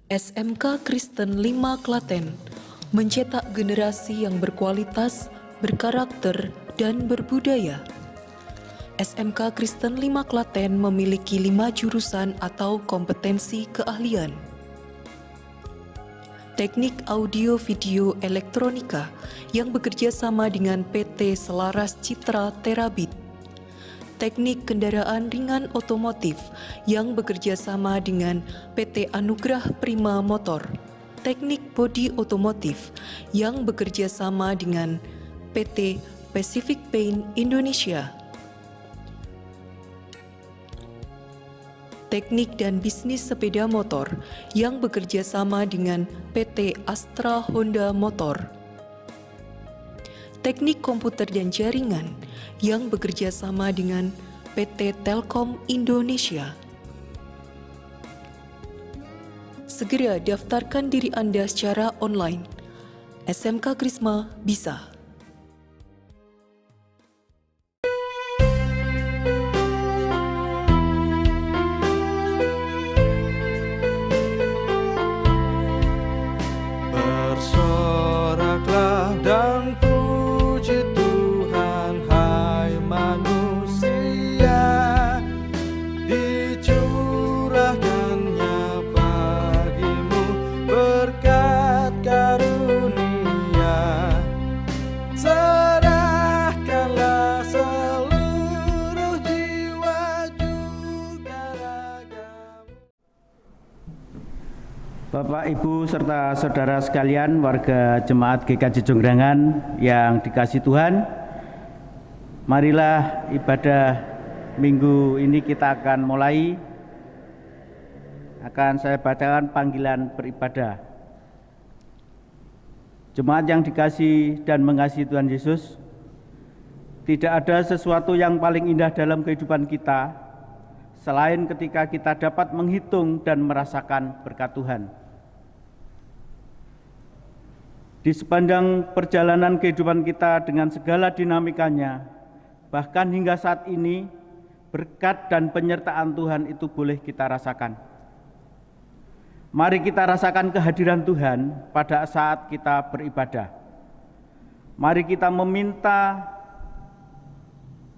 SMK Kristen 5 Klaten mencetak generasi yang berkualitas, berkarakter, dan berbudaya. SMK Kristen 5 Klaten memiliki 5 jurusan atau kompetensi keahlian. Teknik Audio Video Elektronika yang bekerja sama dengan PT Selaras Citra Terabit. Teknik Kendaraan Ringan Otomotif yang bekerja sama dengan PT Anugerah Prima Motor. Teknik Bodi Otomotif yang bekerja sama dengan PT Pacific Paint Indonesia. Teknik dan Bisnis Sepeda Motor yang bekerja sama dengan PT Astra Honda Motor. Teknik Komputer dan Jaringan yang bekerja sama dengan PT Telkom Indonesia. Segera daftarkan diri Anda secara online. SMK Krisma bisa. Bersoraklah dan puji Tuhan, hai manusia, dicurahkannya bagimu berkat karunia. Serahkanlah seluruh jiwa juga ragamu. Bapak, Ibu, serta saudara sekalian warga Jemaat GKJ Jonggrangan yang dikasihi Tuhan, marilah ibadah minggu ini kita akan mulai. Akan saya bacakan panggilan beribadah. Jemaat yang dikasihi dan mengasihi Tuhan Yesus, tidak ada sesuatu yang paling indah dalam kehidupan kita selain ketika kita dapat menghitung dan merasakan berkat Tuhan. Di sepanjang perjalanan kehidupan kita dengan segala dinamikanya, bahkan hingga saat ini, berkat dan penyertaan Tuhan itu boleh kita rasakan. Mari kita rasakan kehadiran Tuhan pada saat kita beribadah. Mari kita meminta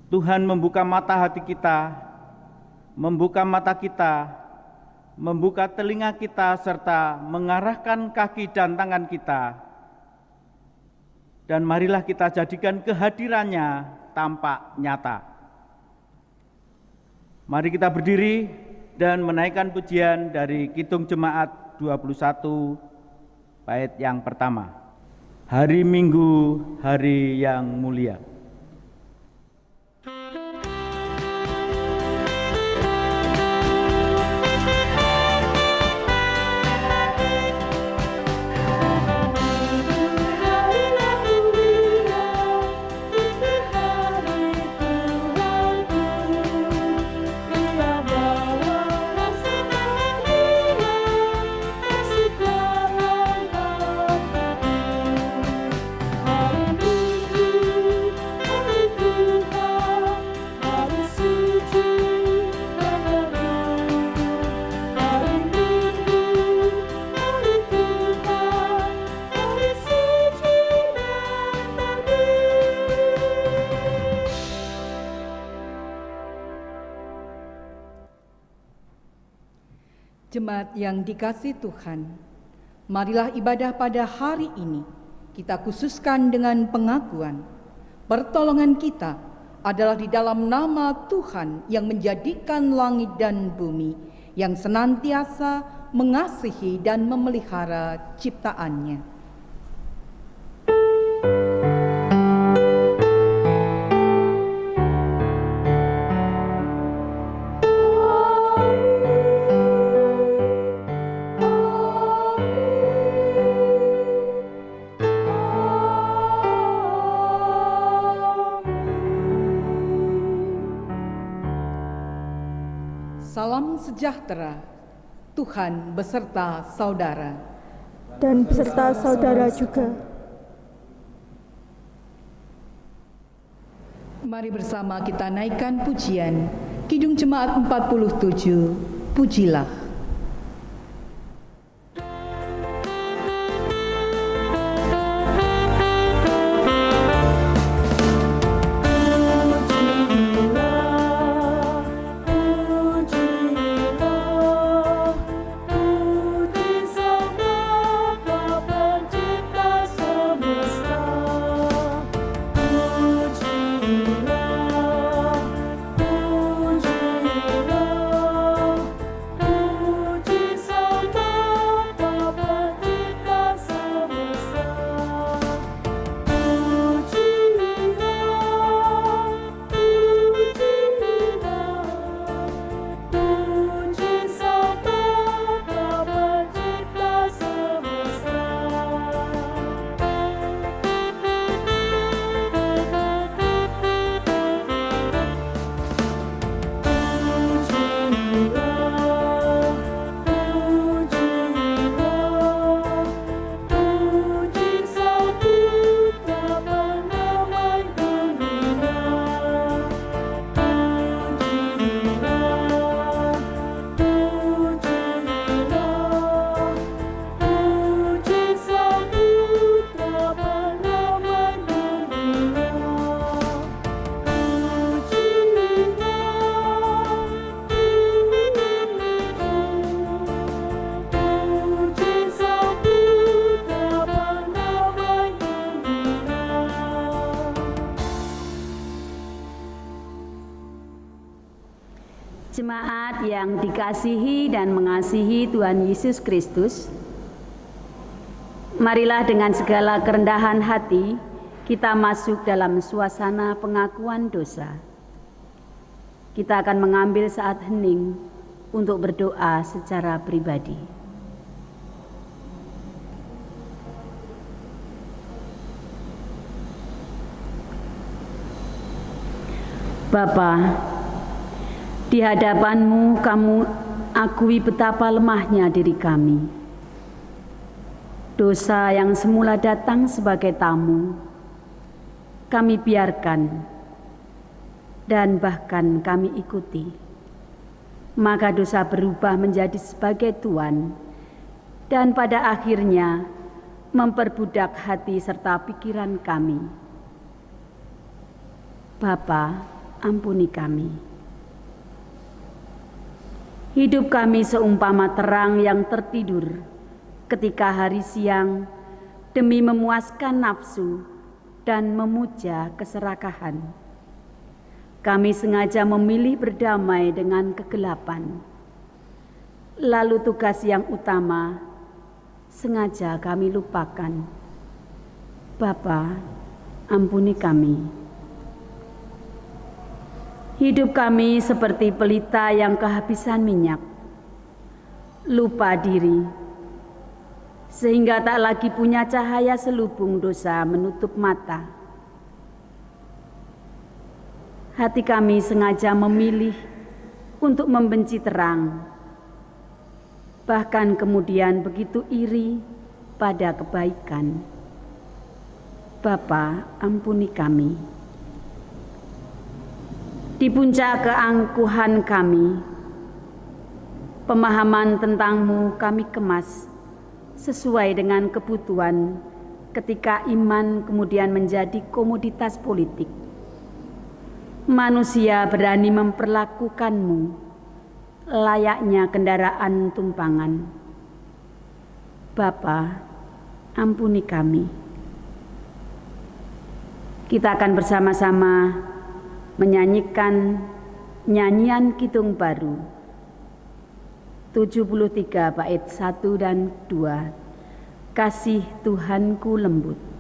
Tuhan membuka mata hati kita, membuka mata kita, membuka telinga kita, serta mengarahkan kaki dan tangan kita. Dan marilah kita jadikan kehadirannya tampak nyata. Mari kita berdiri dan menaikkan pujian dari Kidung Jemaat 21 bait yang pertama. Hari Minggu, hari yang mulia. Jemaat yang dikasihi Tuhan, marilah ibadah pada hari ini kita khususkan dengan pengakuan pertolongan kita adalah di dalam nama Tuhan yang menjadikan langit dan bumi, yang senantiasa mengasihi dan memelihara ciptaannya. Salam sejahtera, Tuhan beserta saudara. Dan beserta saudara juga. Mari bersama kita naikkan pujian Kidung Jemaat 47, Pujilah. dikasihi dan mengasihi Tuhan Yesus Kristus, marilah dengan segala kerendahan hati kita masuk dalam suasana pengakuan dosa. Kita akan mengambil saat hening untuk berdoa secara pribadi. Bapa, di hadapan-Mu kami akui betapa lemahnya diri kami. Dosa yang semula datang sebagai tamu, kami biarkan dan bahkan kami ikuti. Maka dosa berubah menjadi sebagai tuan dan pada akhirnya memperbudak hati serta pikiran kami. Bapa, ampuni kami. Hidup kami seumpama terang yang tertidur ketika hari siang demi memuaskan nafsu dan memuja keserakahan. Kami sengaja memilih berdamai dengan kegelapan. Lalu tugas yang utama sengaja kami lupakan. Bapa, ampuni kami. Hidup kami seperti pelita yang kehabisan minyak, lupa diri, sehingga tak lagi punya cahaya selubung dosa menutup mata. Hati kami sengaja memilih untuk membenci terang, bahkan kemudian begitu iri pada kebaikan. Bapa, ampuni kami. Di puncak keangkuhan kami, pemahaman tentang-Mu kami kemas sesuai dengan kebutuhan ketika iman kemudian menjadi komoditas politik. Manusia berani memperlakukan-Mu layaknya kendaraan tumpangan. Bapa, ampuni kami. Kita akan bersama-sama menyanyikan nyanyian Kidung Baru 73 bait 1 dan 2, Kasih Tuhanku Lembut. Kasih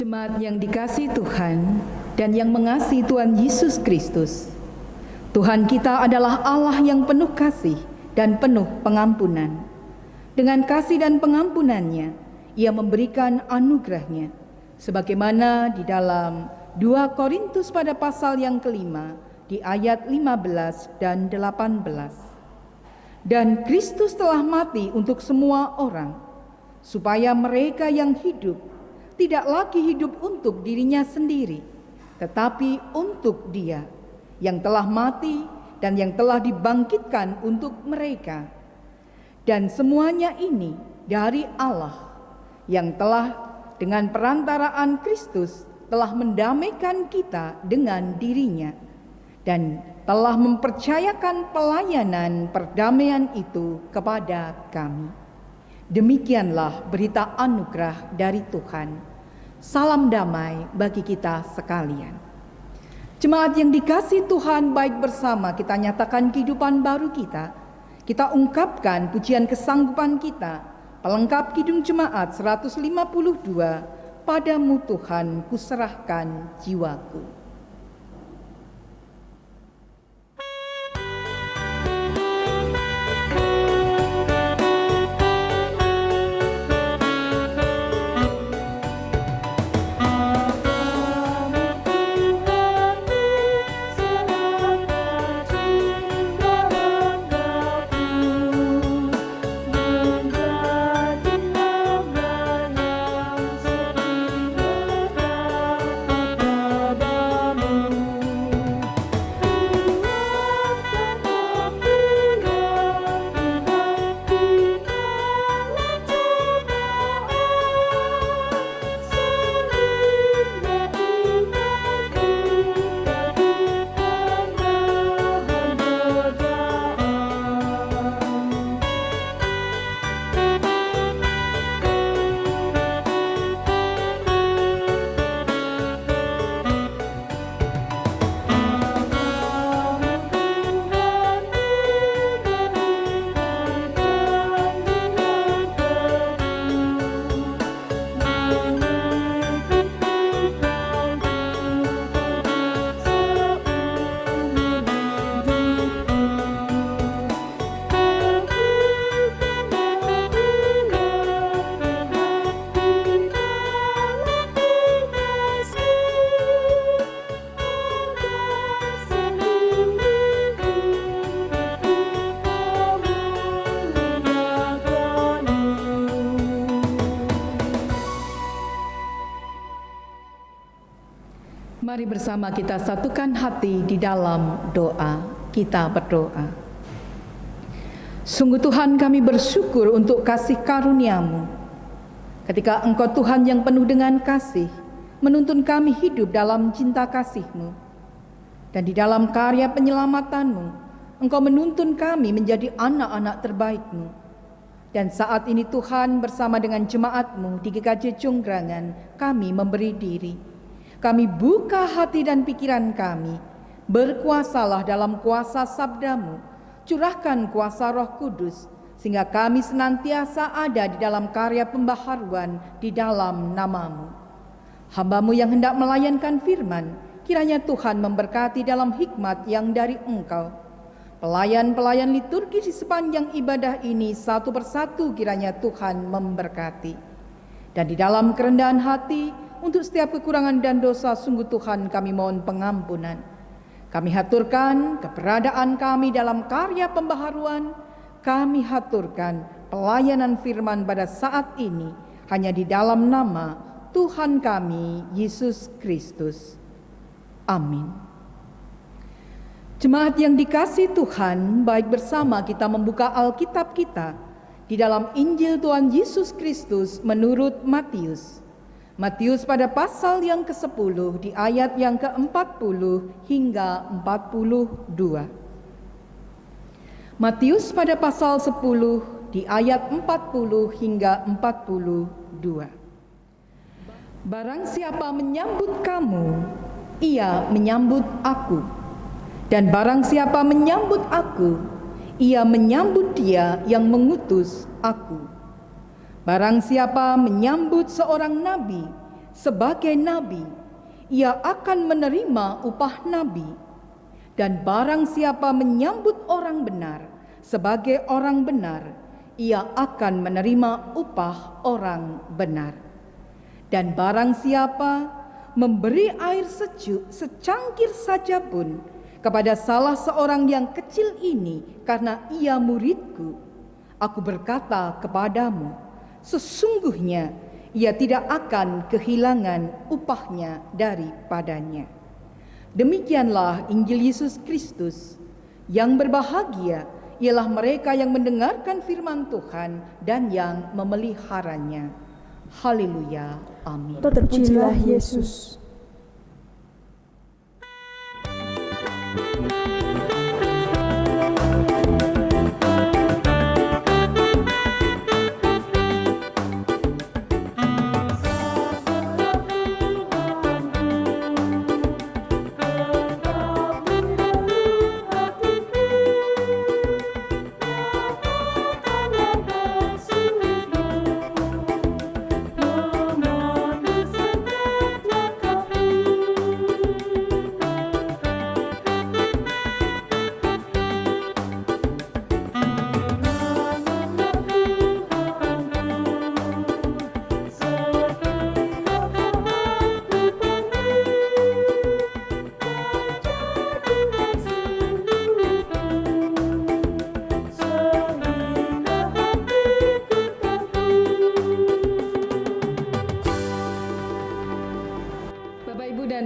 Jemaat yang dikasihi Tuhan dan yang mengasihi Tuhan Yesus Kristus, Tuhan kita adalah Allah yang penuh kasih dan penuh pengampunan. Dengan kasih dan pengampunannya, Ia memberikan anugerahnya, sebagaimana di dalam 2 Korintus pada pasal yang kelima, di ayat 15 dan 18. Dan Kristus telah mati untuk semua orang, supaya mereka yang hidup tidak lagi hidup untuk dirinya sendiri, tetapi untuk Dia yang telah mati dan yang telah dibangkitkan untuk mereka. Dan semuanya ini dari Allah yang telah dengan perantaraan Kristus telah mendamaikan kita dengan dirinya dan telah mempercayakan pelayanan perdamaian itu kepada kami. Demikianlah berita anugerah dari Tuhan. Salam damai bagi kita sekalian. Jemaat yang dikasihi Tuhan, baik bersama kita nyatakan kehidupan baru kita. Kita ungkapkan pujian kesanggupan kita. Pelengkap Kidung Jemaat 152, Padamu Tuhan kuserahkan jiwaku. Mari bersama kita satukan hati di dalam doa. Kita berdoa. Sungguh Tuhan, kami bersyukur untuk kasih karunia-Mu. Ketika Engkau Tuhan yang penuh dengan kasih, menuntun kami hidup dalam cinta kasih-Mu. Dan di dalam karya penyelamatan-Mu, Engkau menuntun kami menjadi anak-anak terbaik-Mu. Dan saat ini Tuhan, bersama dengan jemaat-Mu di GKJ Jonggrangan, kami memberi diri. Kami buka hati dan pikiran kami, berkuasalah dalam kuasa sabda-Mu, curahkan kuasa Roh Kudus, sehingga kami senantiasa ada di dalam karya pembaharuan di dalam nama-Mu. Hamba-Mu yang hendak melayankan firman, kiranya Tuhan memberkati dalam hikmat yang dari Engkau. Pelayan-pelayan liturgi di sepanjang ibadah ini satu persatu kiranya Tuhan memberkati. Dan di dalam kerendahan hati, untuk setiap kekurangan dan dosa, sungguh Tuhan kami mohon pengampunan. Kami haturkan keberadaan kami dalam karya pembaharuan. Kami haturkan pelayanan firman pada saat ini hanya di dalam nama Tuhan kami, Yesus Kristus. Amin. Jemaat yang dikasihi Tuhan, baik bersama kita membuka Alkitab kita di dalam Injil Tuhan Yesus Kristus menurut Matius. Matius pada pasal yang ke-10 di ayat yang ke-40 hingga 42. Matius pada pasal 10 di ayat 40 hingga 42. Barang siapa menyambut kamu, ia menyambut aku. Dan barang siapa menyambut aku, ia menyambut Dia yang mengutus aku. Barang siapa menyambut seorang nabi, sebagai nabi, ia akan menerima upah nabi. Dan barang siapa menyambut orang benar sebagai orang benar, ia akan menerima upah orang benar. Dan barang siapa memberi air sejuk secangkir saja pun kepada salah seorang yang kecil ini karena ia muridku, aku berkata kepadamu, sesungguhnya ia tidak akan kehilangan upahnya daripadanya. Demikianlah Injil Yesus Kristus. Yang berbahagia ialah mereka yang mendengarkan firman Tuhan dan yang memeliharanya. Haleluya. Amin. Terpujilah Yesus.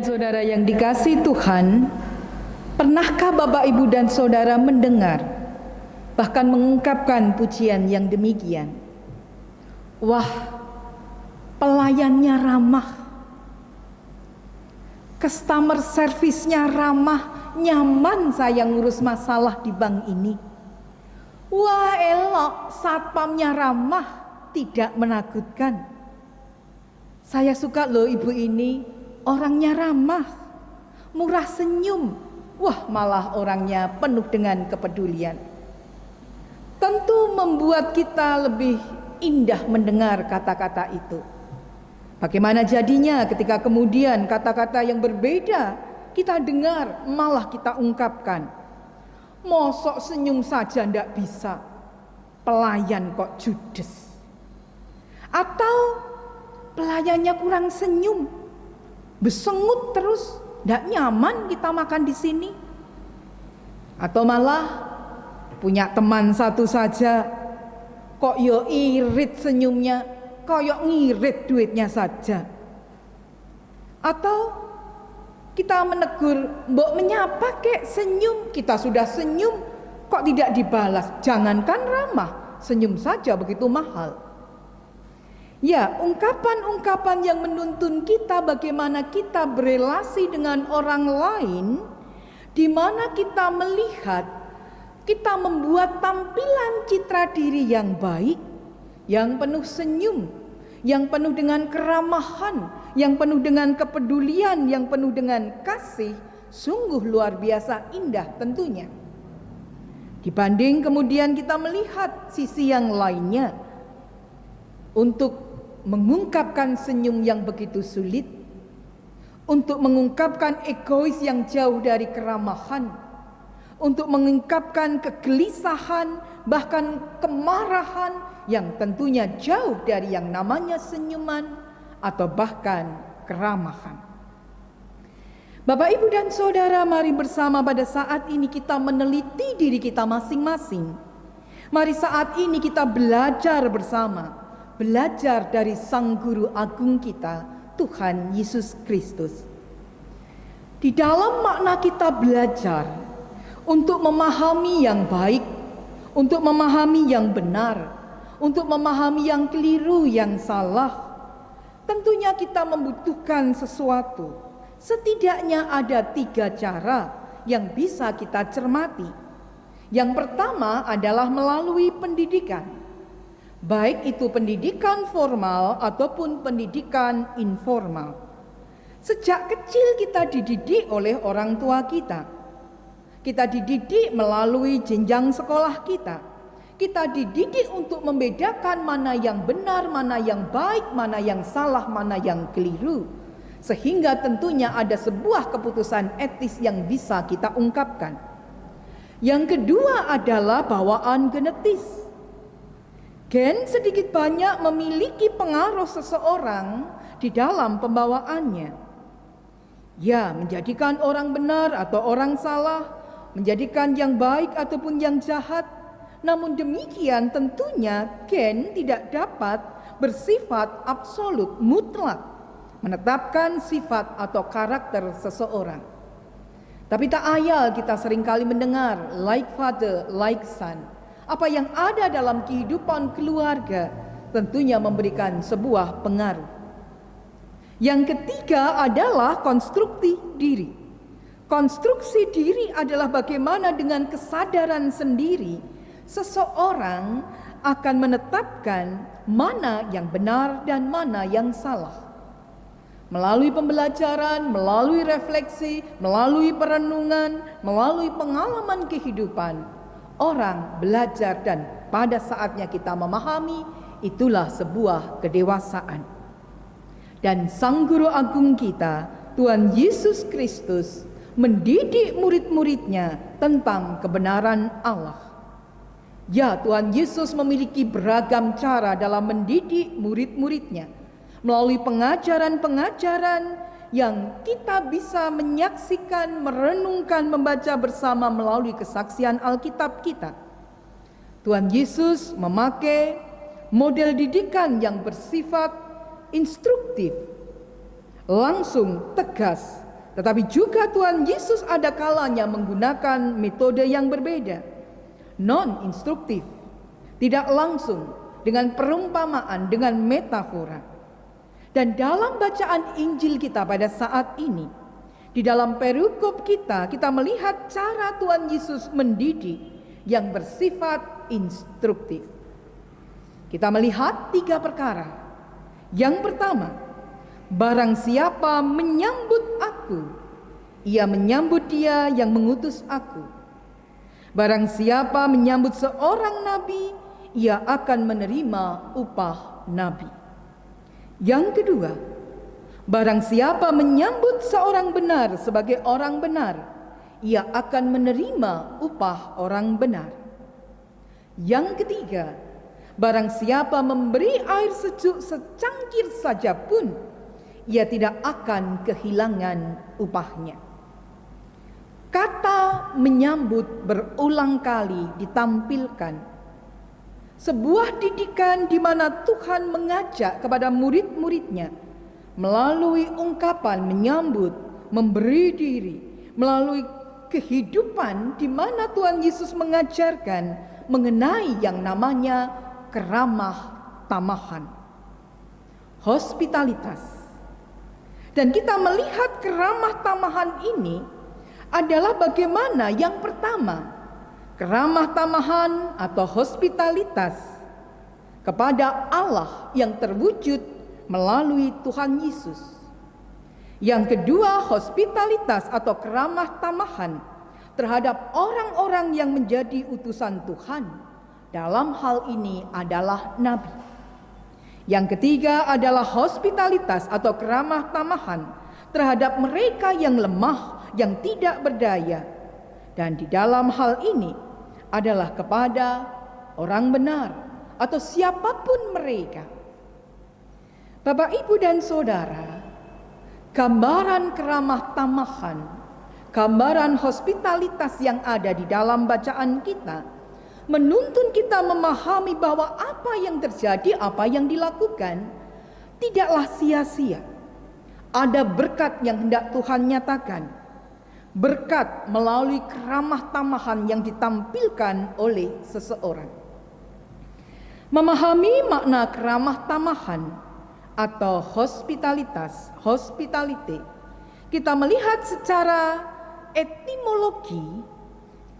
Saudara yang dikasihi Tuhan, pernahkah Bapak, Ibu, dan Saudara mendengar, bahkan mengungkapkan pujian yang demikian? Wah, pelayannya ramah, customer service-nya ramah, nyaman saya ngurus masalah di bank ini. Wah, elok, satpamnya ramah, tidak menakutkan. Saya suka loh ibu ini, orangnya ramah, murah senyum. Wah, malah orangnya penuh dengan kepedulian. Tentu membuat kita lebih indah mendengar kata-kata itu. Bagaimana jadinya ketika kemudian kata-kata yang berbeda kita dengar, malah kita ungkapkan. Mosok senyum saja ndak bisa, pelayan kok judes. Atau pelayannya kurang senyum, besengut terus, ndak nyaman kita makan di sini. Atau malah punya teman satu saja, kok yo irit senyumnya, koyok ngirit duitnya saja. Atau kita menegur, mbok menyapa kek, senyum, kita sudah senyum, kok tidak dibalas. Jangankan ramah, senyum saja begitu mahal. Ya, ungkapan-ungkapan yang menuntun kita bagaimana kita berelasi dengan orang lain, di mana kita melihat, kita membuat tampilan citra diri yang baik, yang penuh senyum, yang penuh dengan keramahan, yang penuh dengan kepedulian, yang penuh dengan kasih, sungguh luar biasa indah tentunya. Dibanding kemudian kita melihat sisi yang lainnya, untuk mengungkapkan senyum yang begitu sulit, untuk mengungkapkan egois yang jauh dari keramahan, untuk mengungkapkan kegelisahan, bahkan kemarahan yang tentunya jauh dari yang namanya senyuman atau bahkan keramahan. Bapak, Ibu, dan Saudara, mari bersama pada saat ini kita meneliti diri kita masing-masing. Mari saat ini kita belajar bersama, belajar dari Sang Guru Agung kita, Tuhan Yesus Kristus. Di dalam makna kita belajar untuk memahami yang baik, untuk memahami yang benar, untuk memahami yang keliru, yang salah, tentunya kita membutuhkan sesuatu. Setidaknya ada 3 cara yang bisa kita cermati. Yang pertama adalah melalui pendidikan. Baik itu pendidikan formal ataupun pendidikan informal. Sejak kecil kita dididik oleh orang tua kita. Kita dididik melalui jenjang sekolah kita. Kita dididik untuk membedakan mana yang benar, mana yang baik, mana yang salah, mana yang keliru. Sehingga tentunya ada sebuah keputusan etis yang bisa kita ungkapkan. Yang kedua adalah bawaan genetis. Gen sedikit banyak memiliki pengaruh seseorang di dalam pembawaannya. Ya, menjadikan orang benar atau orang salah, menjadikan yang baik ataupun yang jahat. Namun demikian tentunya gen tidak dapat bersifat absolut mutlak menetapkan sifat atau karakter seseorang. Tapi tak ayal kita seringkali mendengar like father, like son. Apa yang ada dalam kehidupan keluarga tentunya memberikan sebuah pengaruh. Yang ketiga adalah konstruksi diri. Konstruksi diri adalah bagaimana dengan kesadaran sendiri seseorang akan menetapkan mana yang benar dan mana yang salah. Melalui pembelajaran, melalui refleksi, melalui perenungan, melalui pengalaman kehidupan, orang belajar dan pada saatnya kita memahami, itulah sebuah kedewasaan. Dan Sang Guru Agung kita, Tuhan Yesus Kristus, mendidik murid-muridnya tentang kebenaran Allah. Ya, Tuhan Yesus memiliki beragam cara dalam mendidik murid-muridnya melalui pengajaran-pengajaran yang kita bisa menyaksikan, merenungkan, membaca bersama melalui kesaksian Alkitab kita. Tuhan Yesus memakai model didikan yang bersifat instruktif, langsung, tegas. Tetapi juga Tuhan Yesus ada kalanya menggunakan metode yang berbeda. Non-instruktif, tidak langsung, dengan perumpamaan, dengan metafora. Dan dalam bacaan Injil kita pada saat ini, di dalam perikop kita melihat cara Tuhan Yesus mendidik yang bersifat instruktif. Kita melihat 3 perkara. Yang pertama, barang siapa menyambut aku, ia menyambut Dia yang mengutus aku. Barang siapa menyambut seorang nabi, ia akan menerima upah nabi. Yang kedua, barang siapa menyambut seorang benar sebagai orang benar, ia akan menerima upah orang benar. Yang ketiga, barang siapa memberi air sejuk secangkir saja pun, ia tidak akan kehilangan upahnya. Kata menyambut berulang kali ditampilkan. Sebuah didikan di mana Tuhan mengajak kepada murid-muridnya melalui ungkapan menyambut, memberi diri, melalui kehidupan di mana Tuhan Yesus mengajarkan mengenai yang namanya keramah tamahan, hospitalitas. Dan kita melihat keramah tamahan ini adalah bagaimana yang pertama, keramah tamahan atau hospitalitas kepada Allah yang terwujud melalui Tuhan Yesus. Yang kedua, hospitalitas atau keramah tamahan terhadap orang-orang yang menjadi utusan Tuhan. Dalam hal ini adalah nabi. Yang ketiga adalah hospitalitas atau keramah tamahan terhadap mereka yang lemah, yang tidak berdaya. Dan di dalam hal ini adalah kepada orang benar atau siapapun mereka. Bapak, Ibu dan Saudara, gambaran keramah tamahan, gambaran hospitalitas yang ada di dalam bacaan kita menuntun kita memahami bahwa apa yang terjadi, apa yang dilakukan tidaklah sia-sia. Ada berkat yang hendak Tuhan nyatakan. Berkat melalui keramah tamahan yang ditampilkan oleh seseorang. Memahami makna keramah tamahan atau hospitalitas, hospitality, kita melihat secara etimologi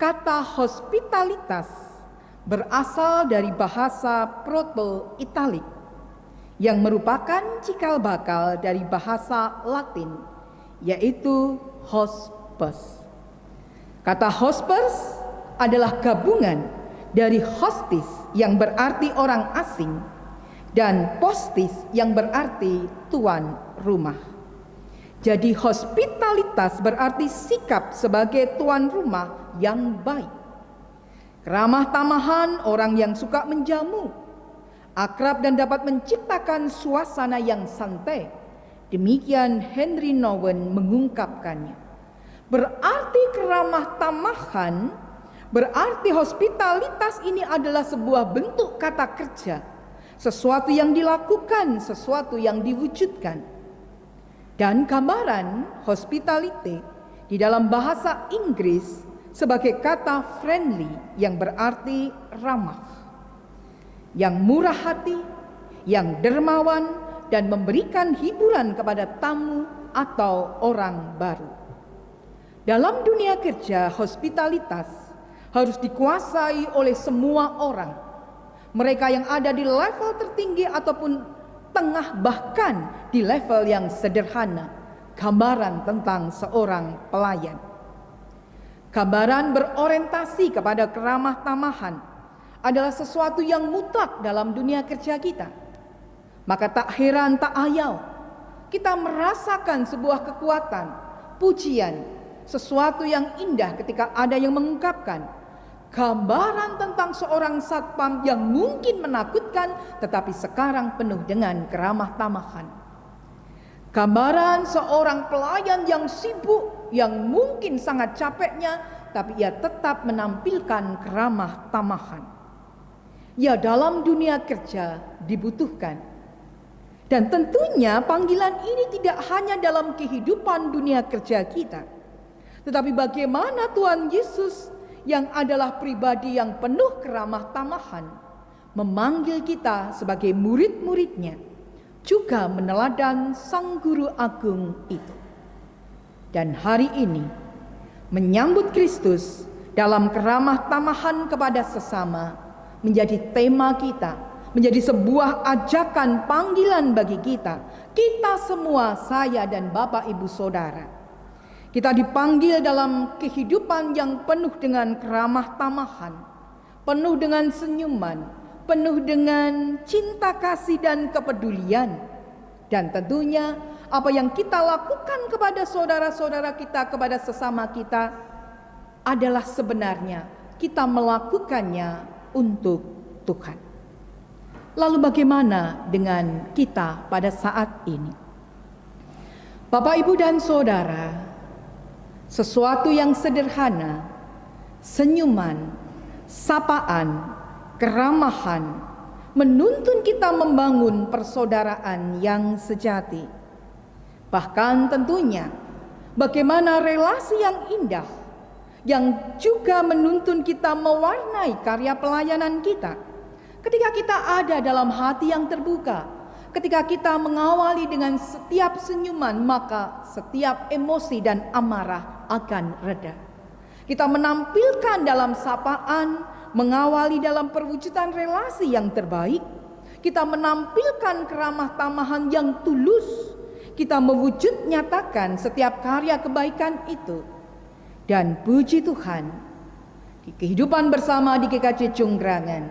kata hospitalitas berasal dari bahasa Proto-Italik yang merupakan cikal bakal dari bahasa Latin, yaitu hospes. Kata hospes adalah gabungan dari hostis yang berarti orang asing dan postis yang berarti tuan rumah. Jadi hospitalitas berarti sikap sebagai tuan rumah yang baik. Keramah tamahan orang yang suka menjamu, akrab dan dapat menciptakan suasana yang santai. Demikian Henry Nouwen mengungkapkannya. Berarti keramah tamahan, berarti hospitalitas ini adalah sebuah bentuk kata kerja. Sesuatu yang dilakukan, sesuatu yang diwujudkan. Dan gambaran hospitality di dalam bahasa Inggris sebagai kata friendly yang berarti ramah. Yang murah hati, yang dermawan dan memberikan hiburan kepada tamu atau orang baru. Dalam dunia kerja, hospitalitas harus dikuasai oleh semua orang. Mereka yang ada di level tertinggi ataupun tengah, bahkan di level yang sederhana. Gambaran tentang seorang pelayan. Gambaran berorientasi kepada keramah tamahan adalah sesuatu yang mutlak dalam dunia kerja kita. Maka tak heran, tak ayal kita merasakan sebuah kekuatan, pujian, sesuatu yang indah ketika ada yang mengungkapkan gambaran tentang seorang satpam yang mungkin menakutkan tetapi sekarang penuh dengan keramah tamahan. Gambaran seorang pelayan yang sibuk, yang mungkin sangat capeknya, tapi ia tetap menampilkan keramah tamahan. Ya, dalam dunia kerja dibutuhkan. Dan tentunya panggilan ini tidak hanya dalam kehidupan dunia kerja kita, tetapi bagaimana Tuhan Yesus yang adalah pribadi yang penuh keramah tamahan memanggil kita sebagai murid-muridnya, juga meneladan Sang Guru Agung itu. Dan hari ini menyambut Kristus dalam keramah tamahan kepada sesama menjadi tema kita, menjadi sebuah ajakan panggilan bagi kita semua, saya dan Bapak Ibu Saudara. Kita dipanggil dalam kehidupan yang penuh dengan keramah tamahan, penuh dengan senyuman, penuh dengan cinta kasih dan kepedulian. Dan tentunya apa yang kita lakukan kepada saudara-saudara kita, kepada sesama kita adalah sebenarnya kita melakukannya untuk Tuhan. Lalu bagaimana dengan kita pada saat ini? Bapak, Ibu dan Saudara, sesuatu yang sederhana, senyuman, sapaan, keramahan, menuntun kita membangun persaudaraan yang sejati. Bahkan tentunya bagaimana relasi yang indah, yang juga menuntun kita mewarnai karya pelayanan kita. Ketika kita ada dalam hati yang terbuka, ketika kita mengawali dengan setiap senyuman, maka setiap emosi dan amarah akan reda. Kita menampilkan dalam sapaan, mengawali dalam perwujudan relasi yang terbaik. Kita menampilkan keramah tamahan yang tulus. Kita mewujud nyatakan setiap karya kebaikan itu. Dan puji Tuhan, di kehidupan bersama di GKJ Jonggrangan,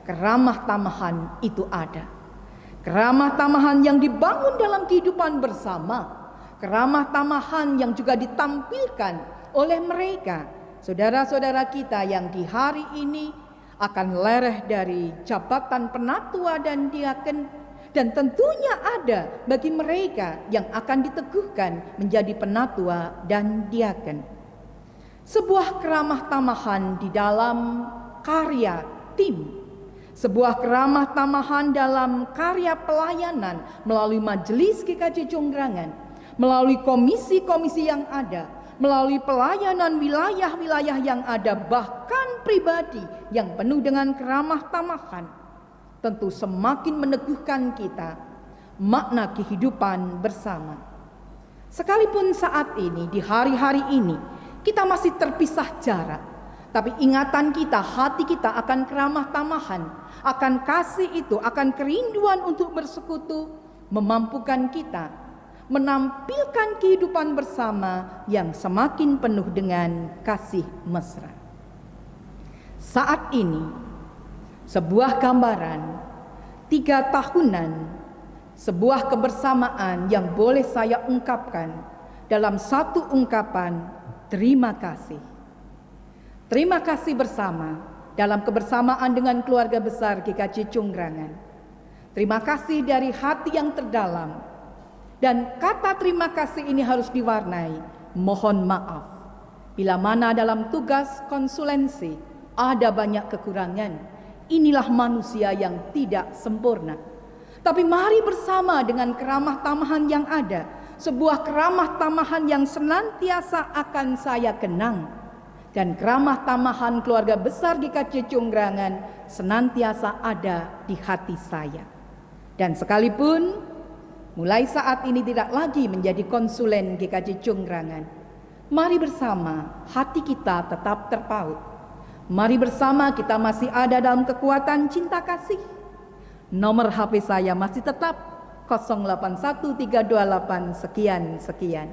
keramah tamahan itu ada. Keramah tamahan yang dibangun dalam kehidupan bersama, keramah tamahan yang juga ditampilkan oleh mereka, saudara-saudara kita yang di hari ini akan lereh dari jabatan penatua dan diaken, dan tentunya ada bagi mereka yang akan diteguhkan menjadi penatua dan diaken. Sebuah keramah tamahan di dalam karya tim, sebuah keramah tamahan dalam karya pelayanan melalui majelis GKJ Jonggrangan, melalui komisi-komisi yang ada, melalui pelayanan wilayah-wilayah yang ada, bahkan pribadi yang penuh dengan keramah tamahan, tentu semakin meneguhkan kita makna kehidupan bersama. Sekalipun saat ini, di hari-hari ini, kita masih terpisah jarak, tapi ingatan kita, hati kita akan keramah tamahan, akan kasih itu, akan kerinduan untuk bersekutu, memampukan kita menampilkan kehidupan bersama yang semakin penuh dengan kasih mesra. Saat ini sebuah gambaran 3 tahunan, sebuah kebersamaan yang boleh saya ungkapkan dalam satu ungkapan terima kasih. Terima kasih bersama dalam kebersamaan dengan keluarga besar GKJ Cungrangan. Terima kasih dari hati yang terdalam. Dan kata terima kasih ini harus diwarnai mohon maaf. Bila mana dalam tugas konsulensi ada banyak kekurangan, inilah manusia yang tidak sempurna. Tapi mari bersama dengan keramah tamahan yang ada, sebuah keramah tamahan yang senantiasa akan saya kenang. Dan keramah tamahan keluarga besar GKJ Cungrangan senantiasa ada di hati saya. Dan sekalipun mulai saat ini tidak lagi menjadi konsulen GKJ Cungrangan, mari bersama hati kita tetap terpaut. Mari bersama kita masih ada dalam kekuatan cinta kasih. Nomor HP saya masih tetap 081328 sekian.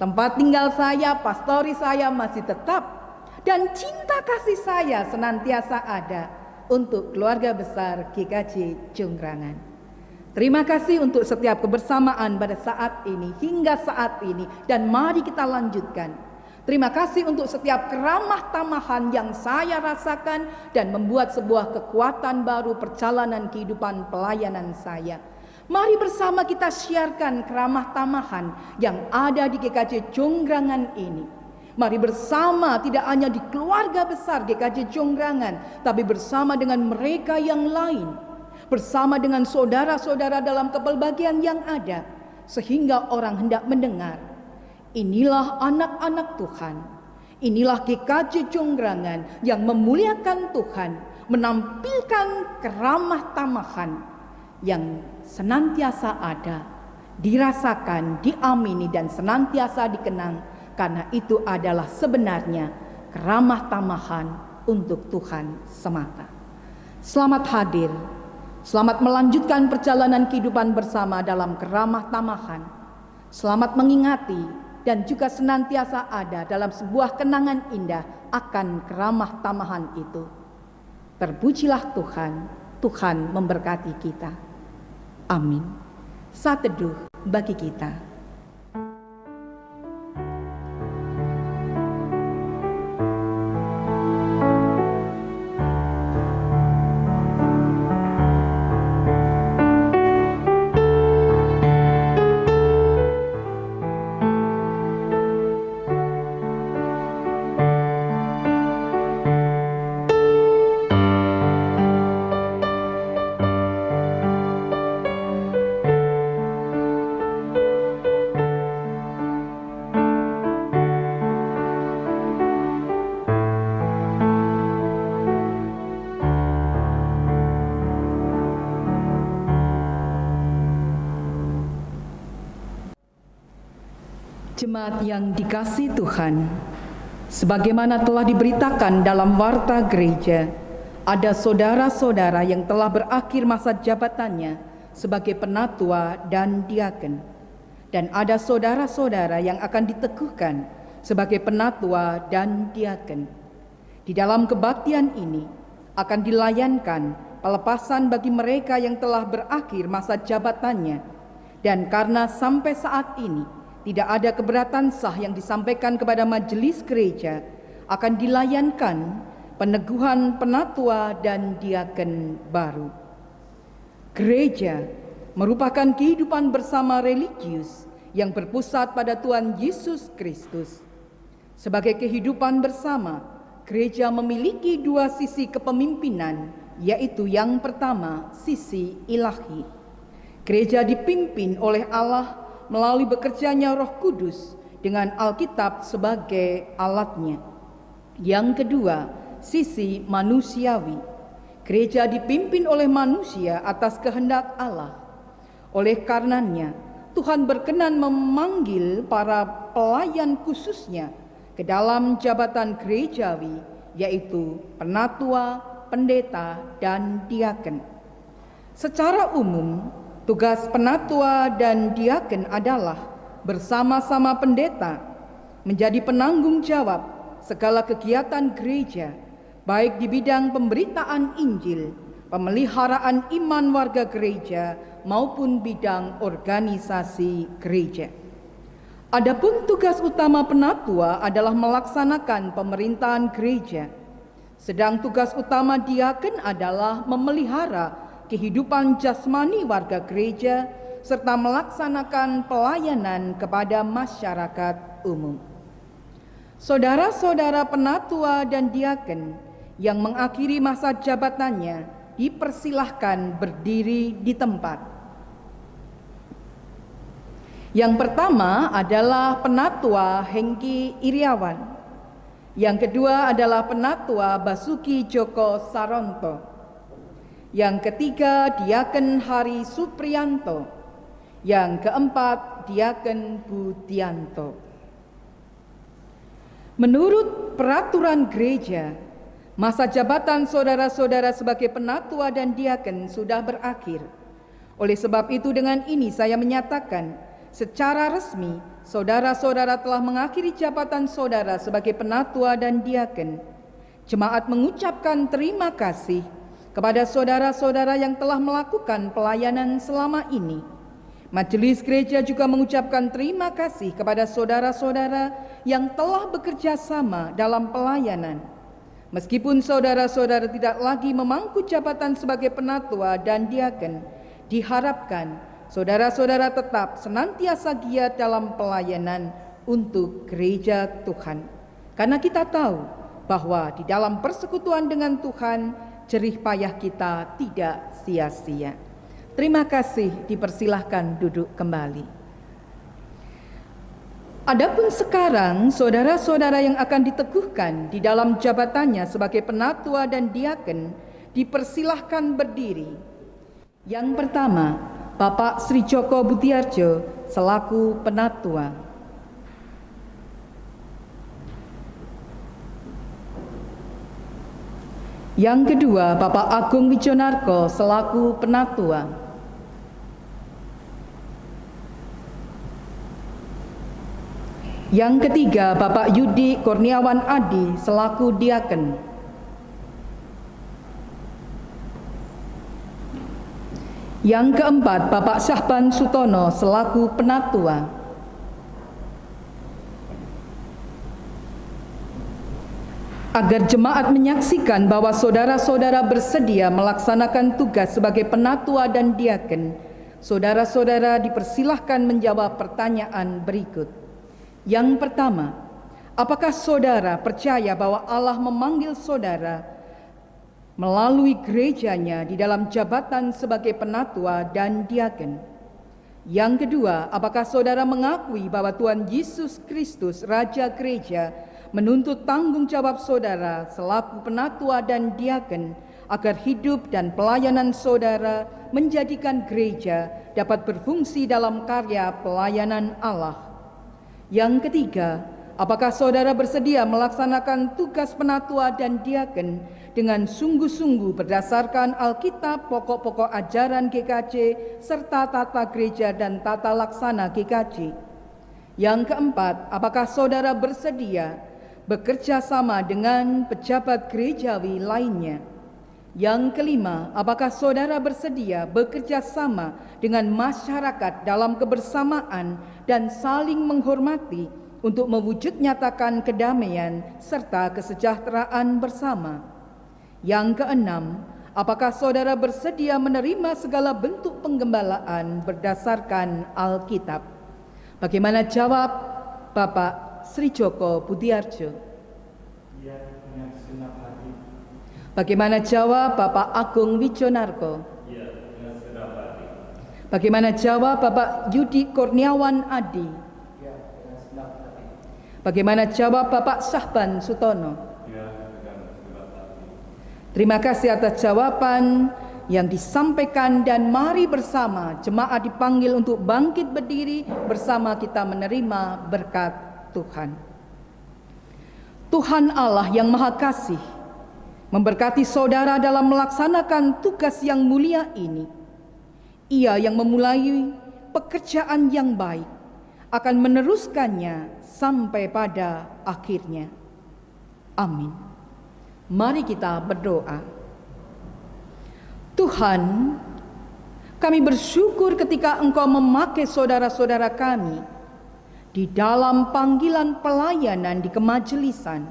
Tempat tinggal saya, pastori saya masih tetap. Dan cinta kasih saya senantiasa ada untuk keluarga besar GKJ Cungrangan. Terima kasih untuk setiap kebersamaan pada saat ini, hingga saat ini. Dan mari kita lanjutkan. Terima kasih untuk setiap keramah tamahan yang saya rasakan dan membuat sebuah kekuatan baru perjalanan kehidupan pelayanan saya. Mari bersama kita siarkan keramah tamahan yang ada di GKJ Cungrangan ini. Mari bersama tidak hanya di keluarga besar GKJ Cungrangan, tapi bersama dengan mereka yang lain. Bersama dengan saudara-saudara dalam kepelbagian yang ada. Sehingga orang hendak mendengar, inilah anak-anak Tuhan. Inilah GKJ Cungrangan yang memuliakan Tuhan, menampilkan keramah tamahan yang senantiasa ada, dirasakan, diamini, dan senantiasa dikenang, karena itu adalah sebenarnya keramah tamahan untuk Tuhan semata. Selamat hadir, selamat melanjutkan perjalanan kehidupan bersama dalam keramah tamahan. Selamat mengingati dan juga senantiasa ada dalam sebuah kenangan indah akan keramah tamahan itu. Terpujilah Tuhan, Tuhan memberkati kita. Amin. Saat teduh bagi kita. Jemaat yang dikasihi Tuhan, sebagaimana telah diberitakan dalam warta gereja, ada saudara-saudara yang telah berakhir masa jabatannya sebagai penatua dan diaken. Dan ada saudara-saudara yang akan diteguhkan sebagai penatua dan diaken. Di dalam kebaktian ini akan dilayankan pelepasan bagi mereka yang telah berakhir masa jabatannya. Dan karena sampai saat ini tidak ada keberatan sah yang disampaikan kepada majelis gereja, akan dilayankan peneguhan penatua dan diaken baru. Gereja merupakan kehidupan bersama religius yang berpusat pada Tuhan Yesus Kristus. Sebagai kehidupan bersama, gereja memiliki 2 sisi kepemimpinan, yaitu yang pertama, sisi ilahi. Gereja dipimpin oleh Allah melalui bekerjanya Roh Kudus dengan Alkitab sebagai alatnya. Yang kedua, sisi manusiawi. Gereja dipimpin oleh manusia atas kehendak Allah. Oleh karenanya, Tuhan berkenan memanggil para pelayan khususnya ke dalam jabatan gerejawi, yaitu penatua, pendeta, dan diaken. Secara umum, tugas penatua dan diaken adalah bersama-sama pendeta menjadi penanggung jawab segala kegiatan gereja, baik di bidang pemberitaan Injil, pemeliharaan iman warga gereja, maupun bidang organisasi gereja. Adapun tugas utama penatua adalah melaksanakan pemerintahan gereja, sedang tugas utama diaken adalah memelihara kehidupan jasmani warga gereja serta melaksanakan pelayanan kepada masyarakat umum. Saudara-saudara penatua dan diaken yang mengakhiri masa jabatannya dipersilahkan berdiri di tempat. Yang pertama adalah Penatua Hengki Iriawan. Yang kedua adalah Penatua Basuki Joko Saronto. Yang ketiga Diaken Hari Supriyanto. Yang keempat Diaken Budianto. Menurut peraturan gereja, masa jabatan saudara-saudara sebagai penatua dan diaken sudah berakhir. Oleh sebab itu dengan ini saya menyatakan secara resmi saudara-saudara telah mengakhiri jabatan saudara sebagai penatua dan diaken. Jemaat mengucapkan terima kasih kepada saudara-saudara yang telah melakukan pelayanan selama ini. Majelis Gereja juga mengucapkan terima kasih kepada saudara-saudara yang telah bekerja sama dalam pelayanan. Meskipun saudara-saudara tidak lagi memangku jabatan sebagai penatua dan diaken, diharapkan saudara-saudara tetap senantiasa giat dalam pelayanan untuk gereja Tuhan. Karena kita tahu bahwa di dalam persekutuan dengan Tuhan, jerih payah kita tidak sia-sia. Terima kasih, dipersilahkan duduk kembali. Adapun sekarang saudara-saudara yang akan diteguhkan di dalam jabatannya sebagai penatua dan diaken dipersilahkan berdiri. Yang pertama, Bapak Sri Joko Budiarjo selaku penatua. Yang kedua, Bapak Agung Wijonarko selaku penatua. Yang ketiga, Bapak Yudi Kurniawan Adi selaku diaken. Yang keempat, Bapak Syahban Sutono selaku penatua. Agar jemaat menyaksikan bahwa saudara-saudara bersedia melaksanakan tugas sebagai penatua dan diaken, saudara-saudara dipersilahkan menjawab pertanyaan berikut. Yang pertama, apakah saudara percaya bahwa Allah memanggil saudara melalui gerejanya di dalam jabatan sebagai penatua dan diaken? Yang kedua, apakah saudara mengakui bahwa Tuhan Yesus Kristus, Raja Gereja, menuntut tanggung jawab saudara selaku penatua dan diaken agar hidup dan pelayanan saudara menjadikan gereja dapat berfungsi dalam karya pelayanan Allah? Yang ketiga, apakah saudara bersedia melaksanakan tugas penatua dan diaken dengan sungguh-sungguh berdasarkan Alkitab, pokok-pokok ajaran GKJ, serta tata gereja dan tata laksana GKJ? Yang keempat, apakah saudara bersedia bekerja sama dengan pejabat gerejawi lainnya? Yang kelima, apakah saudara bersedia bekerja sama dengan masyarakat dalam kebersamaan dan saling menghormati untuk mewujud nyatakan kedamaian serta kesejahteraan bersama? Yang keenam, apakah saudara bersedia menerima segala bentuk penggembalaan berdasarkan Alkitab? Bagaimana jawab Bapak Sri Joko Budiarjo? Ya, dengan segenap hati. Bagaimana jawab Bapak Agung Wijonarko? Ya, dengan segenap hati. Bagaimana jawab Bapak Yudi Kurniawan Adi? Ya, dengan segenap hati. Bagaimana jawab Bapak Syahban Sutono? Ya, dengan segenap hati. Terima kasih atas jawaban yang disampaikan dan mari bersama jemaat dipanggil untuk bangkit berdiri bersama kita menerima berkat Tuhan. Tuhan Allah yang Maha Kasih memberkati saudara dalam melaksanakan tugas yang mulia ini. Ia yang memulai pekerjaan yang baik akan meneruskannya sampai pada akhirnya. Amin. Mari kita berdoa. Tuhan, kami bersyukur ketika Engkau memakai saudara-saudara kami di dalam panggilan pelayanan di kemajelisan.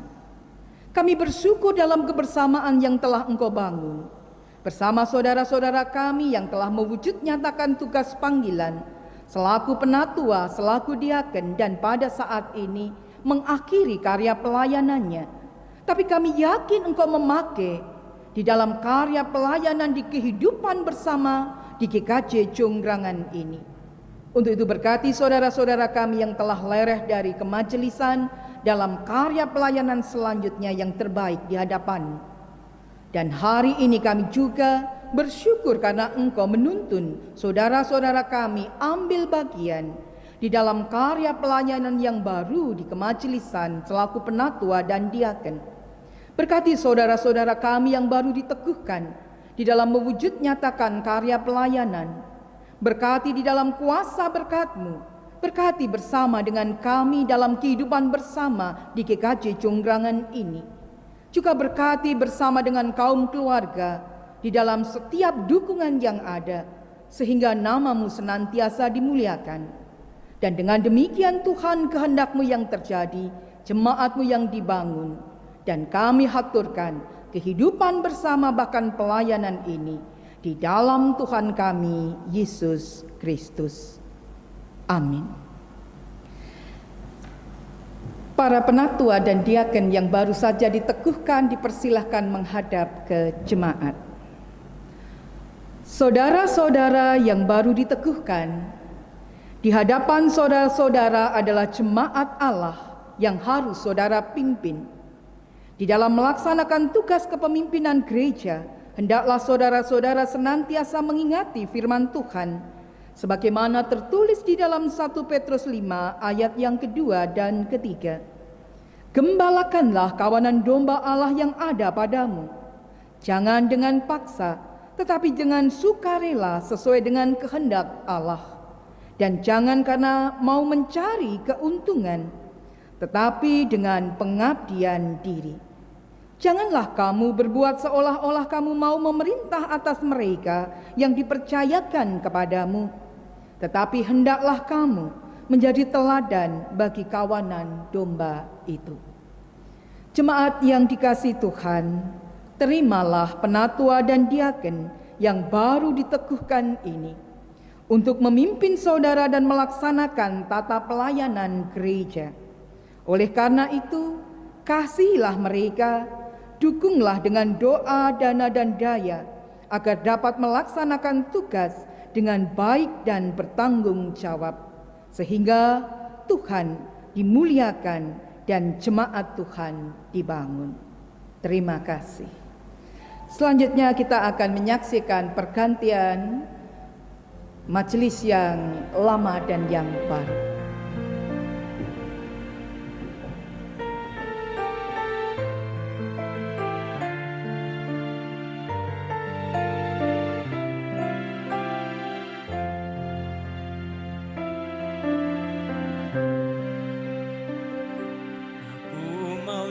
Kami bersyukur dalam kebersamaan yang telah Engkau bangun bersama saudara-saudara kami yang telah mewujud nyatakan tugas panggilan selaku penatua, selaku diaken, dan pada saat ini mengakhiri karya pelayanannya. Tapi kami yakin Engkau memakai di dalam karya pelayanan di kehidupan bersama di GKJ Jonggrangan ini. Untuk itu berkati saudara-saudara kami yang telah lereh dari kemajelisan dalam karya pelayanan selanjutnya yang terbaik di hadapan. Dan hari ini kami juga bersyukur karena Engkau menuntun saudara-saudara kami ambil bagian di dalam karya pelayanan yang baru di kemajelisan selaku penatua dan diaken. Berkati saudara-saudara kami yang baru diteguhkan di dalam mewujud nyatakan karya pelayanan. Berkati di dalam kuasa berkat-Mu. Berkati bersama dengan kami dalam kehidupan bersama di GKJ Jonggrangan ini. Juga berkati bersama dengan kaum keluarga di dalam setiap dukungan yang ada, sehingga nama-Mu senantiasa dimuliakan. Dan dengan demikian Tuhan, kehendak-Mu yang terjadi, jemaat-Mu yang dibangun, dan kami haturkan kehidupan bersama bahkan pelayanan ini di dalam Tuhan kami, Yesus Kristus. Amin. Para penatua dan diaken yang baru saja diteguhkan dipersilahkan menghadap ke jemaat. Saudara-saudara yang baru diteguhkan, di hadapan saudara-saudara adalah jemaat Allah yang harus saudara pimpin. Di dalam melaksanakan tugas kepemimpinan gereja, hendaklah saudara-saudara senantiasa mengingati firman Tuhan, sebagaimana tertulis di dalam 1 Petrus 5 ayat yang kedua dan ketiga. Gembalakanlah kawanan domba Allah yang ada padamu, jangan dengan paksa, tetapi dengan sukarela sesuai dengan kehendak Allah. Dan jangan karena mau mencari keuntungan, tetapi dengan pengabdian diri. Janganlah kamu berbuat seolah-olah kamu mau memerintah atas mereka yang dipercayakan kepadamu, tetapi hendaklah kamu menjadi teladan bagi kawanan domba itu. Jemaat yang dikasihi Tuhan, terimalah penatua dan diaken yang baru diteguhkan ini untuk memimpin saudara dan melaksanakan tata pelayanan gereja. Oleh karena itu, kasihilah mereka, dukunglah dengan doa, dana, dan daya, agar dapat melaksanakan tugas dengan baik dan bertanggung jawab, sehingga Tuhan dimuliakan dan jemaat Tuhan dibangun. Terima kasih. Selanjutnya kita akan menyaksikan pergantian majelis yang lama dan yang baru.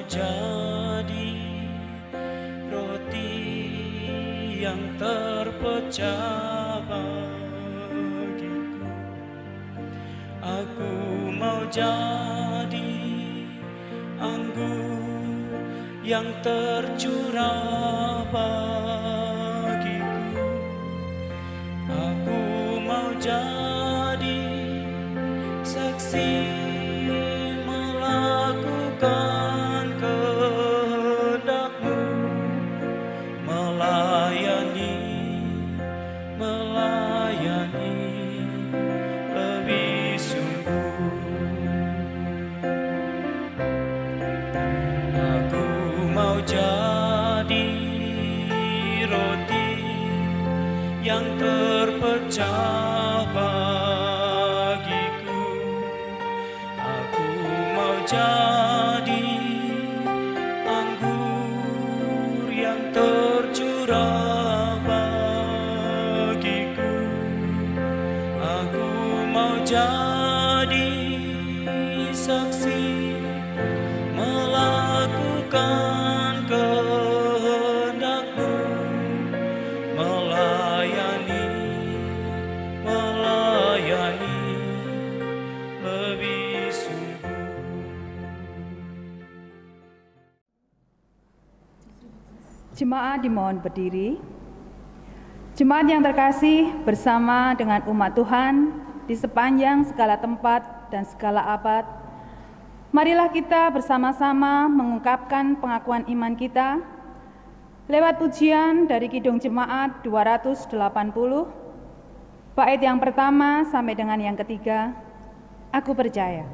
Jadi roti yang terpecah bagiku. Aku mau jadi anggur yang tercurah bagiku. Aku mau jadi saksi melakukan lebih sungguh. Aku mau jadi roti yang terpecah bagiku. Aku mau jadi anggur yang tercurah. Jadi saksi melakukan Jemaat dimohon berdiri. Jemaat yang terkasih, bersama dengan umat Tuhan di sepanjang segala tempat dan segala abad, marilah kita bersama-sama mengungkapkan pengakuan iman kita lewat pujian dari Kidung Jemaat 280, bait yang pertama sampai dengan yang ketiga. Aku percaya.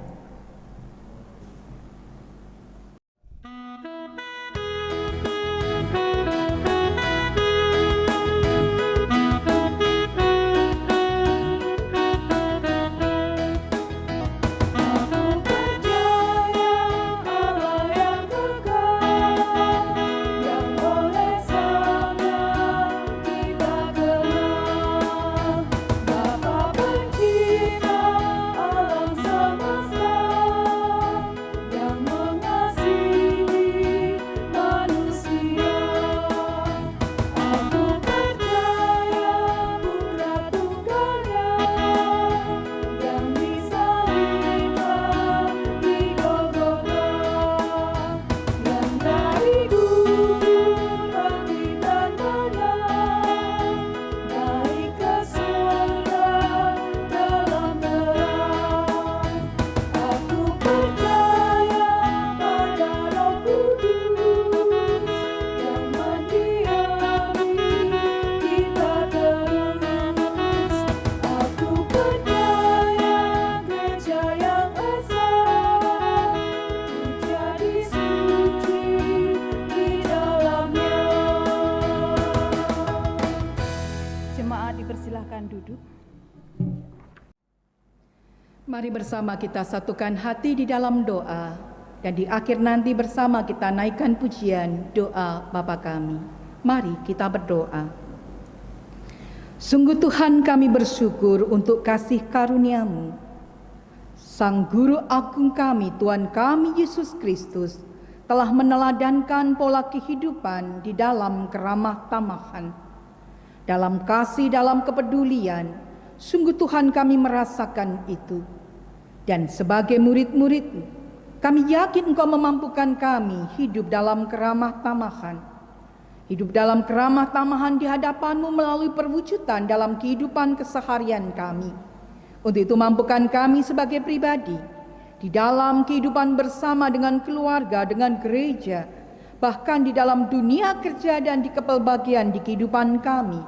Mari bersama kita satukan hati di dalam doa, dan di akhir nanti bersama kita naikkan pujian doa Bapa kami. Mari kita berdoa. Sungguh Tuhan, kami bersyukur untuk kasih karunia-Mu. Sang Guru Agung kami, Tuhan kami Yesus Kristus, telah meneladankan pola kehidupan di dalam keramah tamahan, dalam kasih, dalam kepedulian. Sungguh Tuhan, kami merasakan itu. Dan sebagai murid-murid-Mu, kami yakin Engkau memampukan kami hidup dalam keramah tamahan. Hidup dalam keramah tamahan di hadapan-Mu melalui perwujudan dalam kehidupan keseharian kami. Untuk itu mampukan kami sebagai pribadi, di dalam kehidupan bersama dengan keluarga, dengan gereja, bahkan di dalam dunia kerja dan di kepelbagian di kehidupan kami.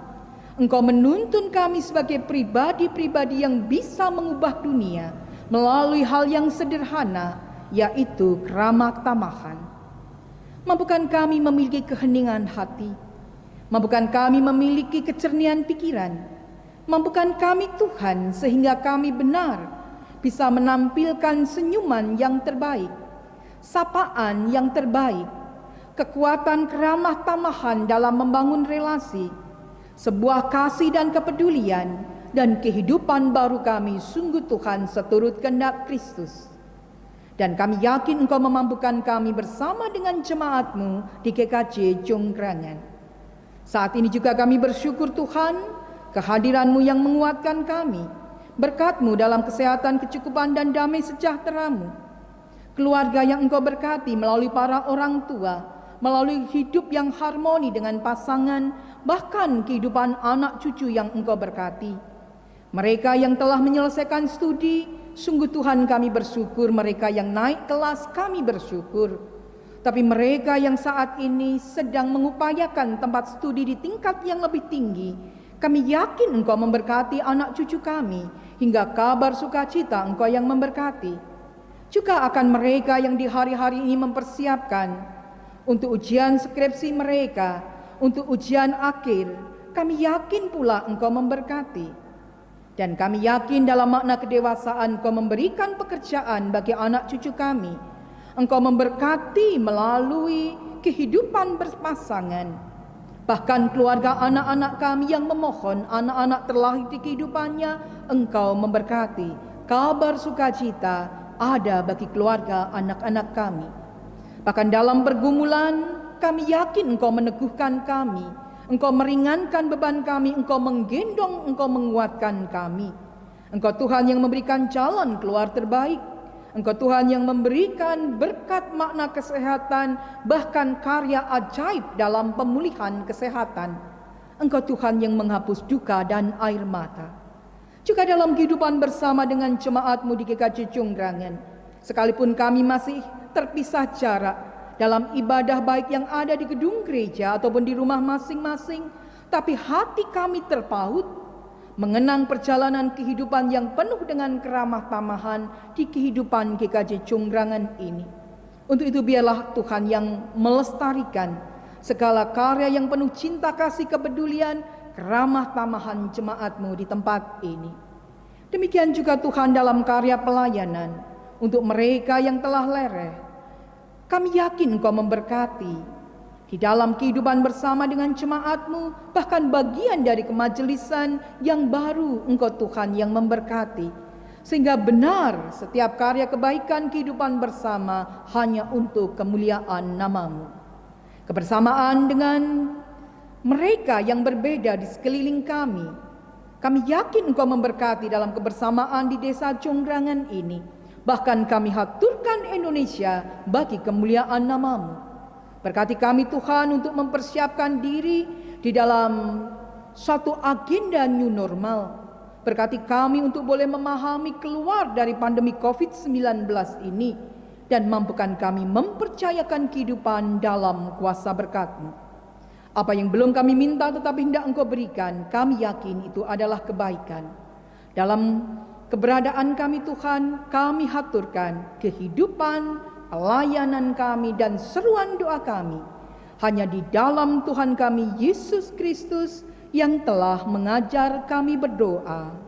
Engkau menuntun kami sebagai pribadi-pribadi yang bisa mengubah dunia melalui hal yang sederhana, yaitu keramah tamahan. Mampukan kami memiliki keheningan hati, mampukan kami memiliki kecernian pikiran, mampukan kami Tuhan sehingga kami benar bisa menampilkan senyuman yang terbaik, sapaan yang terbaik, kekuatan keramah tamahan dalam membangun relasi, sebuah kasih dan kepedulian, dan kehidupan baru kami sungguh Tuhan seturut kehendak Kristus. Dan kami yakin Engkau memampukan kami bersama dengan jemaat-Mu di GKJ Jonggrangan. Saat ini juga kami bersyukur Tuhan, kehadiran-Mu yang menguatkan kami, berkat-Mu dalam kesehatan, kecukupan dan damai sejahtera-Mu, keluarga yang Engkau berkati melalui para orang tua, melalui hidup yang harmoni dengan pasangan, bahkan kehidupan anak cucu yang Engkau berkati. Mereka yang telah menyelesaikan studi, sungguh Tuhan kami bersyukur. Mereka yang naik kelas, kami bersyukur. Tapi mereka yang saat ini sedang mengupayakan tempat studi di tingkat yang lebih tinggi, kami yakin Engkau memberkati anak cucu kami, hingga kabar sukacita Engkau yang memberkati. Juga akan mereka yang di hari-hari ini mempersiapkan untuk ujian skripsi mereka, untuk ujian akhir, kami yakin pula Engkau memberkati. Dan kami yakin dalam makna kedewasaan Engkau memberikan pekerjaan bagi anak cucu kami. Engkau memberkati melalui kehidupan berpasangan. Bahkan keluarga anak-anak kami yang memohon anak-anak terlahir di kehidupannya, Engkau memberkati. Kabar sukacita ada bagi keluarga anak-anak kami. Bahkan dalam pergumulan, kami yakin Engkau meneguhkan kami. Engkau meringankan beban kami, Engkau menggendong, Engkau menguatkan kami. Engkau Tuhan yang memberikan jalan keluar terbaik. Engkau Tuhan yang memberikan berkat makna kesehatan, bahkan karya ajaib dalam pemulihan kesehatan. Engkau Tuhan yang menghapus duka dan air mata. Juga dalam kehidupan bersama dengan jemaat-Mu di GKJ Jongrangan, sekalipun kami masih terpisah jarak dalam ibadah baik yang ada di gedung gereja ataupun di rumah masing-masing, tapi hati kami terpaut mengenang perjalanan kehidupan yang penuh dengan keramah tamahan di kehidupan GKJ Jongrangan ini. Untuk itu biarlah Tuhan yang melestarikan segala karya yang penuh cinta kasih kepedulian, keramah tamahan jemaat-Mu di tempat ini. Demikian juga Tuhan dalam karya pelayanan untuk mereka yang telah lereh. Kami yakin Engkau memberkati di dalam kehidupan bersama dengan jemaat-Mu, bahkan bagian dari kemajelisan yang baru Engkau Tuhan yang memberkati, sehingga benar setiap karya kebaikan kehidupan bersama hanya untuk kemuliaan nama-Mu. Kebersamaan dengan mereka yang berbeda di sekeliling kami yakin Engkau memberkati dalam kebersamaan di desa Jongrangan ini. Bahkan kami haturkan Indonesia bagi kemuliaan nama-Mu. Berkati kami Tuhan untuk mempersiapkan diri di dalam suatu agenda new normal. Berkati kami untuk boleh memahami keluar dari pandemi COVID-19 ini, dan mampukan kami mempercayakan kehidupan dalam kuasa berkat-Mu. Apa yang belum kami minta tetapi hendak Engkau berikan, kami yakin itu adalah kebaikan. Dalam keberadaan kami Tuhan, kami haturkan kehidupan, pelayanan kami, dan seruan doa kami hanya di dalam Tuhan kami Yesus Kristus yang telah mengajar kami berdoa.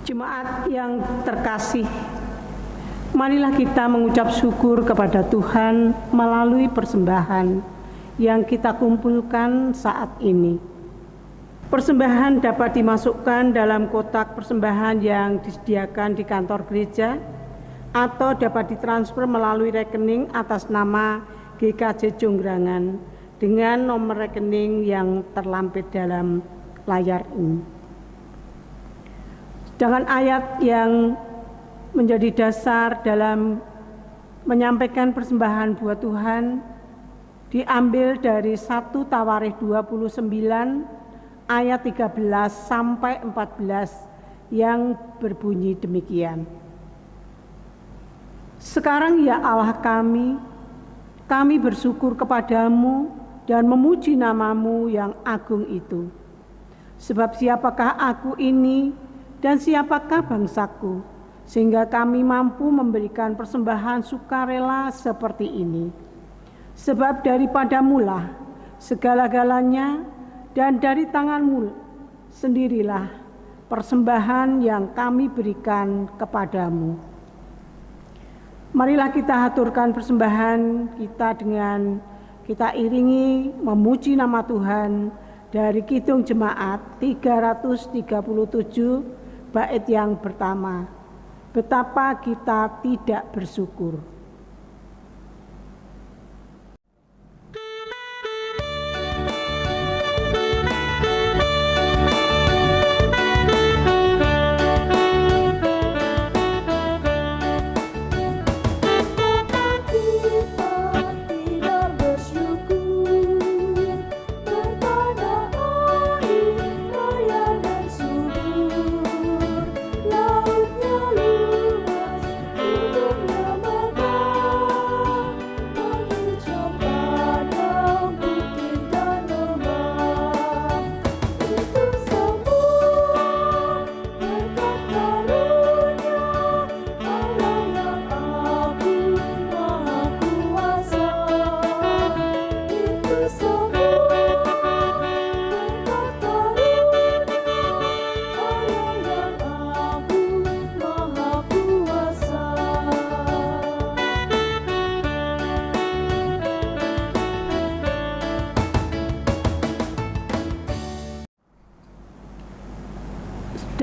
Jemaat yang terkasih, marilah kita mengucap syukur kepada Tuhan melalui persembahan yang kita kumpulkan saat ini. Persembahan dapat dimasukkan dalam kotak persembahan yang disediakan di kantor gereja atau dapat ditransfer melalui rekening atas nama GKJ Jongrangan dengan nomor rekening yang terlampir dalam layar ini. Dengan ayat yang menjadi dasar dalam menyampaikan persembahan buat Tuhan diambil dari 1 Tawarikh 29 ayat 13 sampai 14 yang berbunyi demikian. Sekarang ya Allah kami, Kami bersyukur kepadamu dan memuji namamu yang agung itu. Sebab siapakah aku ini dan siapakah bangsaku, sehingga kami mampu memberikan persembahan sukarela seperti ini. Sebab daripadamulah segala-galanya, dan dari tanganmu sendirilah persembahan yang kami berikan kepadamu. Marilah kita haturkan persembahan kita dengan kita iringi memuji nama Tuhan dari Kidung Jemaat 337 bait yang pertama. Betapa kita tidak bersyukur.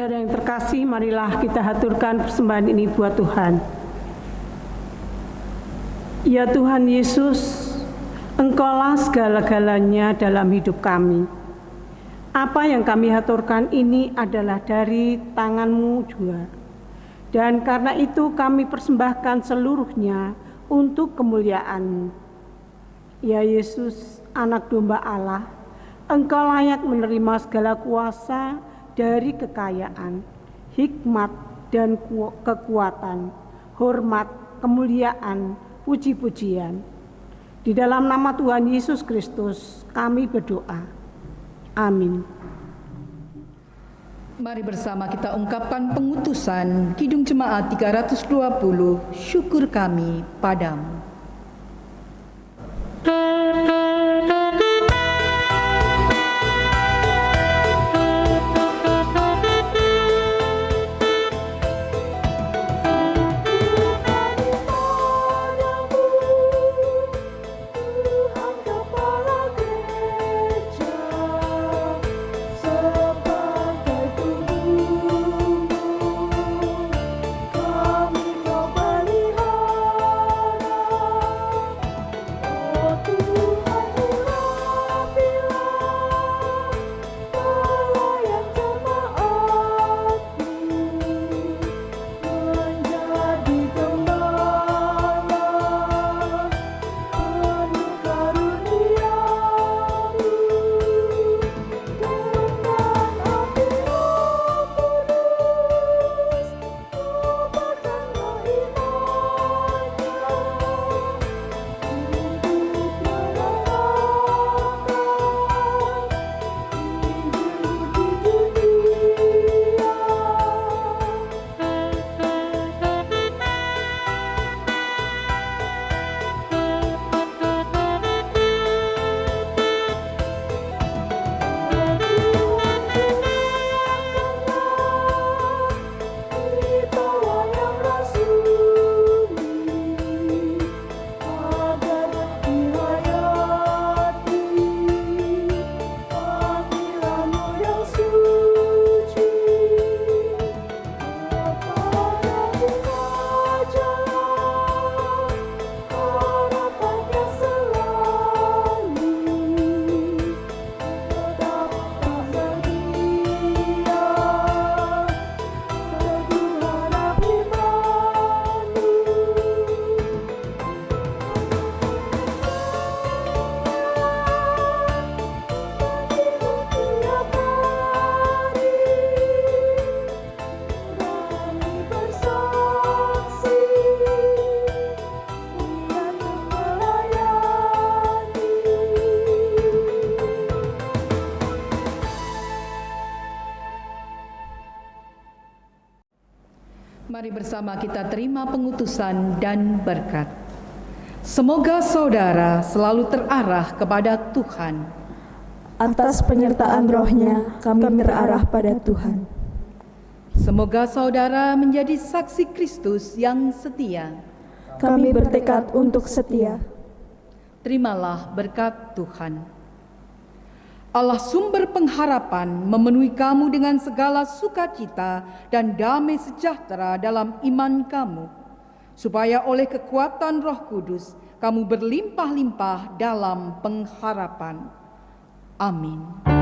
Saudara yang terkasih, marilah kita haturkan persembahan ini buat Tuhan. Ya Tuhan Yesus, Engkaulah segala-galanya dalam hidup kami. Apa yang kami haturkan ini adalah dari tangan-Mu juga. Dan karena itu kami persembahkan seluruhnya untuk kemuliaan-Mu. Ya Yesus, Anak Domba Allah, Engkau layak menerima segala kuasa dari kekayaan, hikmat dan kekuatan, hormat, kemuliaan, puji-pujian. Di dalam nama Tuhan Yesus Kristus kami berdoa. Amin. Mari bersama kita ungkapkan pengutusan Kidung Jemaat 320, syukur kami padamu. Kami kau pelihara Mari bersama kita terima pengutusan dan berkat. Semoga saudara selalu terarah kepada Tuhan. Atas penyertaan Roh-Nya, kami terarah pada Tuhan. Semoga saudara menjadi saksi Kristus yang setia. Kami bertekad untuk setia. Terimalah berkat Tuhan. Allah sumber pengharapan memenuhi kamu dengan segala sukacita dan damai sejahtera dalam iman kamu, supaya oleh kekuatan Roh Kudus kamu berlimpah-limpah dalam pengharapan. Amin.